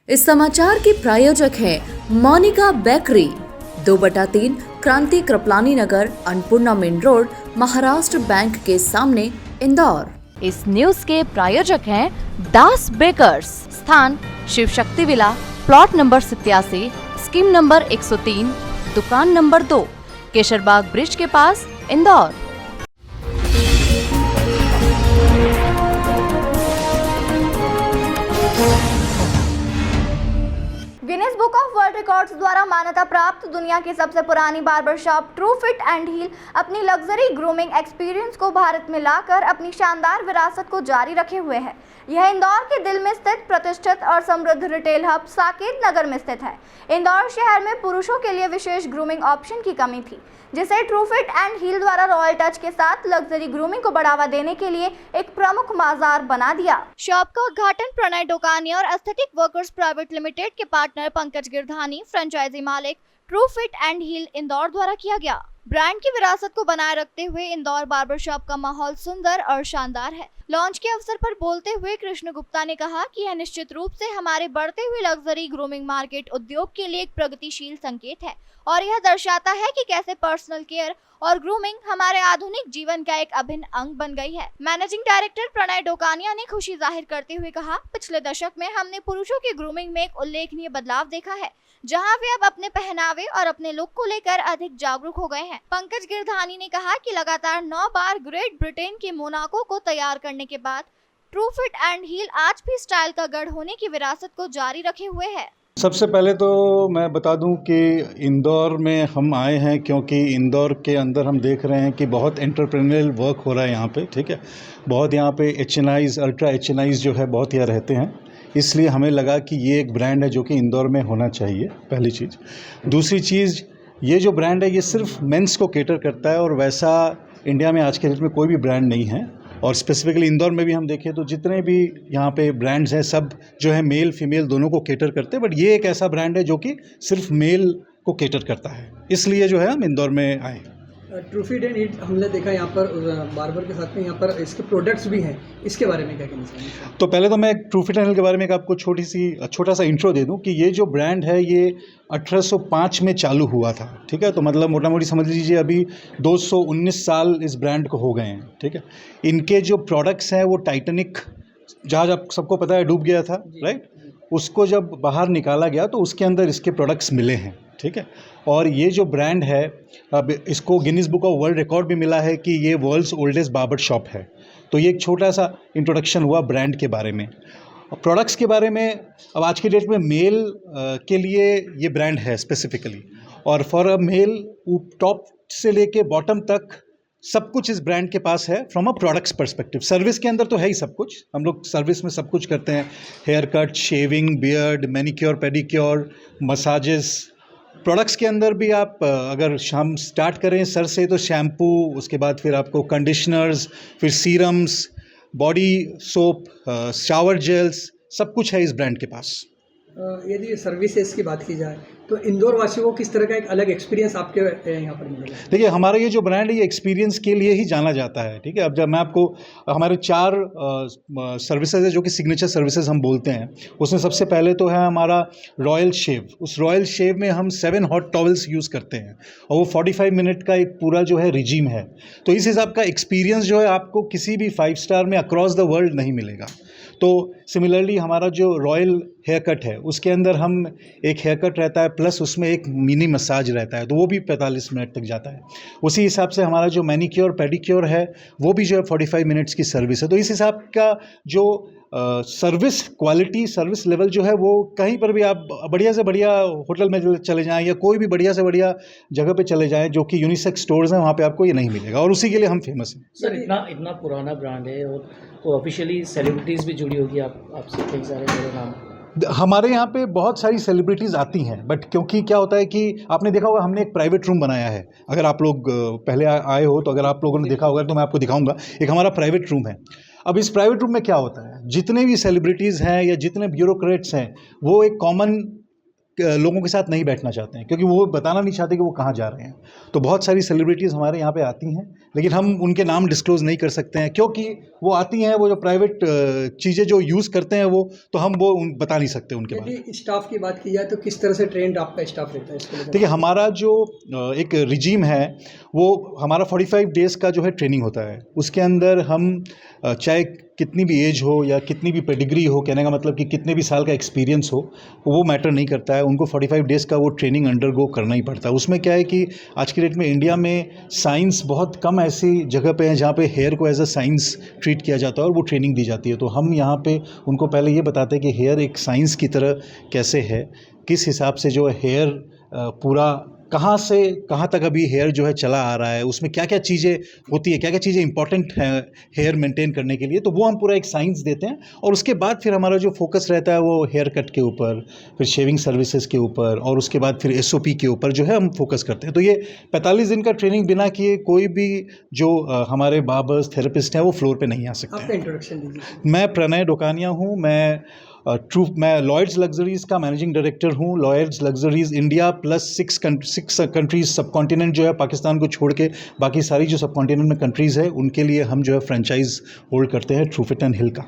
इस समाचार के प्रायोजक हैं Monika bakery, 2/3 Kranti Kripalani Nagar, Annapurna main road, Maharashtra bank के सामने, इंदौर। इस न्यूज के प्रायोजक हैं दास बेकर्स, स्थान Shiv Shakti villa, plot number 87, scheme number 103, दुकान नंबर 2, केशरबाग ब्रिज के पास, Indore. Guinness book of world records द्वारा मान्यता प्राप्त दुनिया की सबसे पुरानी barber shop true fit and hill अपनी लग्जरी ग्रूमिंग एक्सपीरियंस को भारत में लाकर अपनी शानदार विरासत को जारी रखे हुए है। यह इंदौर के दिल में स्थित प्रतिष्ठित और समृद्ध रिटेल हब साकेत नगर में स्थित है। इंदौर शहर में पुरुषों के लिए विशेष ग्रूमिंग ऑप्शन की कमी थी, जिसे ट्रू फिट एंड हील द्वारा रॉयल टच के साथ लग्जरी ग्रूमिंग को बढ़ावा देने के लिए एक प्रमुख बाजार बना दिया। शॉप का उद्घाटन प्रणय डोकानी और एस्थेटिक वर्कर्स प्राइवेट लिमिटेड के पार्टनर पंकज गिरधानी, फ्रेंचाइजी मालिक, true fit and heal Indore द्वारा किया गया। ब्रांड की विरासत को बनाए रखते हुए इंदौर बार्बर शॉप का माहौल सुंदर और शानदार है। लॉन्च के अवसर पर बोलते हुए कृष्ण गुप्ता ने कहा कि यह निश्चित रूप से हमारे बढ़ते हुए लग्जरी ग्रूमिंग मार्केट उद्योग के लिए एक प्रगतिशील संकेत है और यह दर्शाता है कि कैसे पर्सनल केयर और ग्रूमिंग हमारे आधुनिक जीवन का एक अभिन्न अंग बन गई है। मैनेजिंग डायरेक्टर प्रणय डोकानिया ने खुशी जाहिर करते हुए कहा, पिछले दशक में हमने पुरुषों की ग्रूमिंग में एक उल्लेखनीय बदलाव देखा है, जहां वे अब अपने पहनावे और अपने लुक को लेकर अधिक जागरूक हो गए हैं। पंकज गिरधानी ने कहा कि लगातार 9 बार ग्रेट ब्रिटेन के मोनाको को तैयार करने के बाद ट्रू फिट एंड हील आज भी स्टाइल का गढ़ होने की विरासत को जारी रखे हुए है। सबसे पहले तो मैं बता दूं कि इंदौर में हम आए हैं क्योंकि इंदौर के अंदर हम देख रहे हैं कि बहुत एंटरप्रेन्योरियल वर्क हो रहा है यहाँ पे, ठीक है। बहुत यहाँ पे HNIs, अल्ट्रा HNIs जो है बहुत यहाँ रहते हैं, इसलिए हमें लगा कि ये एक ब्रांड है जो कि इंदौर में होना चाहिए, पहली चीज़। दूसरी चीज़, ये जो ब्रांड है ये सिर्फ मेंस को केटर करता है और वैसा इंडिया में आज के डेट में कोई भी ब्रांड नहीं है। और स्पेसिफिकली इंदौर में भी हम देखें तो जितने भी यहाँ पे ब्रांड्स हैं सब जो है मेल फीमेल दोनों को केटर करते हैं, बट ये एक ऐसा ब्रांड है जो कि सिर्फ मेल को केटर करता है, इसलिए जो है हम इंदौर में आए। ट्रू फिट एंड हील हमने देखा यहाँ पर बार्बर के साथ में यहाँ पर इसके प्रोडक्ट्स भी हैं, इसके बारे में क्या कहना चाहिए? तो पहले तो मैं ट्रू फिट एंड हील के बारे में एक आपको छोटा सा इंट्रो दे दूं कि ये जो ब्रांड है ये 1805 में चालू हुआ था, ठीक है। तो मतलब मोटा मोटी समझ लीजिए अभी 219 साल इस ब्रांड को हो गए हैं, ठीक है। इनके जो प्रोडक्ट्स हैं वो टाइटैनिक जहाज, आप सबको पता है, डूब गया था, राइट। उसको जब बाहर निकाला गया तो उसके अंदर इसके प्रोडक्ट्स मिले हैं, ठीक है। और ये जो ब्रांड है अब इसको Guinness book of world record भी मिला है कि ये वर्ल्ड्स ओल्डेस्ट बार्बर शॉप है। तो ये एक छोटा सा इंट्रोडक्शन हुआ ब्रांड के बारे में। प्रोडक्ट्स के बारे में, अब आज के डेट में मेल के लिए ये ब्रांड है स्पेसिफिकली, और फॉर अ मेल टॉप से लेके बॉटम तक सब कुछ इस ब्रांड के पास है from a products perspective. Service के अंदर तो है ही सब कुछ, हम लोग सर्विस में सब कुछ करते हैं, hair cut, shaving, beard, manicure, pedicure, massages. Products के अंदर भी आप अगर हम स्टार्ट करें सर से तो शैम्पू, उसके बाद फिर आपको कंडीशनर्स, फिर serums, body soap, shower gels, सब कुछ है इस ब्रांड के पास। यदि सर्विसेज की बात की जाए तो इंदौर वासियों को किस तरह का एक अलग एक्सपीरियंस आपके यहाँ पर मिलेगा? देखिए, हमारा ये जो ब्रांड है ये एक्सपीरियंस के लिए ही जाना जाता है, ठीक है। अब जब मैं आपको हमारे 4 सर्विसेज है जो कि सिग्नेचर सर्विसेज हम बोलते हैं, उसमें सबसे पहले तो है हमारा रॉयल शेव। उस रॉयल शेव में हम 7 हॉट टॉवल्स यूज़ करते हैं और वो 45 मिनट का एक पूरा जो है रिजीम है। तो इस हिसाब का एक्सपीरियंस जो है आपको किसी भी 5 स्टार में अक्रॉस द वर्ल्ड नहीं मिलेगा। तो सिमिलरली हमारा जो रॉयल हेयर कट है उसके अंदर हम एक हेयर कट रहता है प्लस उसमें एक मिनी मसाज रहता है, तो वो भी 45 मिनट तक जाता है। उसी हिसाब से हमारा जो मैनिक्योर पेडिक्योर है वो भी जो है 45 मिनट्स की सर्विस है। तो इस हिसाब का जो सर्विस क्वालिटी, सर्विस लेवल जो है वो कहीं पर भी आप बढ़िया से बढ़िया होटल में चले जाएं या कोई भी बढ़िया से बढ़िया जगह पे चले जाएं जो कि यूनिसेक्स स्टोर्स हैं, वहाँ पे आपको ये नहीं मिलेगा, और उसी के लिए हम फेमस हैं। सर, इतना पुराना ब्रांड है और तो ऑफिशियली सेलिब्रिटीज़ भी जुड़ी होगी आपसे, कई सारे मेरे नाम। हमारे यहाँ पे बहुत सारी सेलिब्रिटीज़ आती हैं, बट क्योंकि क्या होता है कि आपने देखा होगा हमने एक प्राइवेट रूम बनाया है। अगर आप लोग पहले आए हो तो अगर आप लोगों ने देखा होगा तो मैं आपको दिखाऊंगा, एक हमारा प्राइवेट रूम है। अब इस प्राइवेट रूम में क्या होता है, जितने भी सेलिब्रिटीज़ हैं या जितने ब्यूरोक्रेट्स हैं वो एक कॉमन लोगों के साथ नहीं बैठना चाहते हैं, क्योंकि वो बताना नहीं चाहते कि वो कहाँ जा रहे हैं। तो बहुत सारी सेलिब्रिटीज़ हमारे यहाँ पे आती हैं, लेकिन हम उनके नाम डिस्क्लोज़ नहीं कर सकते हैं, क्योंकि वो आती हैं, वो जो प्राइवेट चीज़ें जो यूज़ करते हैं वो, तो हम वो बता नहीं सकते उनके बारे में। यदि स्टाफ की बात की जाए तो किस तरह से ट्रेंड आपका स्टाफ रहता है इसके लिए? देखिए, हमारा जो एक रिजीम है वो हमारा 45 डेज़ का जो है ट्रेनिंग होता है। उसके अंदर हम चाहे कितनी भी एज हो या कितनी भी पेडिग्री हो, कहने का मतलब कि कितने भी साल का एक्सपीरियंस हो, वो मैटर नहीं करता है। उनको 45 डेज़ का वो ट्रेनिंग अंडरगो करना ही पड़ता है। उसमें क्या है कि आज की डेट में इंडिया में साइंस बहुत कम ऐसी जगह पे है जहाँ पे हेयर को एज अ साइंस ट्रीट किया जाता है और वो ट्रेनिंग दी जाती है। तो हम यहाँ पे उनको पहले ये बताते हैं कि हेयर एक साइंस की तरह कैसे है, किस हिसाब से जो है हेयर पूरा कहाँ से कहाँ तक अभी हेयर जो है चला आ रहा है, उसमें क्या क्या चीज़ें होती है, क्या क्या चीज़ें इंपॉर्टेंट हैं हेयर मेंटेन करने के लिए। तो वो हम पूरा एक साइंस देते हैं, और उसके बाद फिर हमारा जो फोकस रहता है वो हेयर कट के ऊपर, फिर शेविंग सर्विसेज के ऊपर, और उसके बाद फिर SOP के ऊपर जो है हम फोकस करते हैं। तो ये 45 दिन का ट्रेनिंग बिना किए कोई भी जो हमारे बार्बर्स थेरेपिस्ट हैं वो फ्लोर पे नहीं आ सकते आपका हैं। इंट्रोडक्शन दीजिए। मैं प्रणय डोकानिया हूँ। मैं लॉयड्स लग्जरीज़ का मैनेजिंग डायरेक्टर हूँ। Lloyds luxuries India plus 6 countries, सब कॉन्टिनेंट जो है पाकिस्तान को छोड़ के बाकी सारी जो सब कॉन्टिनेंट में कंट्रीज़ है उनके लिए हम जो है फ्रेंचाइज होल्ड करते हैं ट्रूफिट एंड हिल का।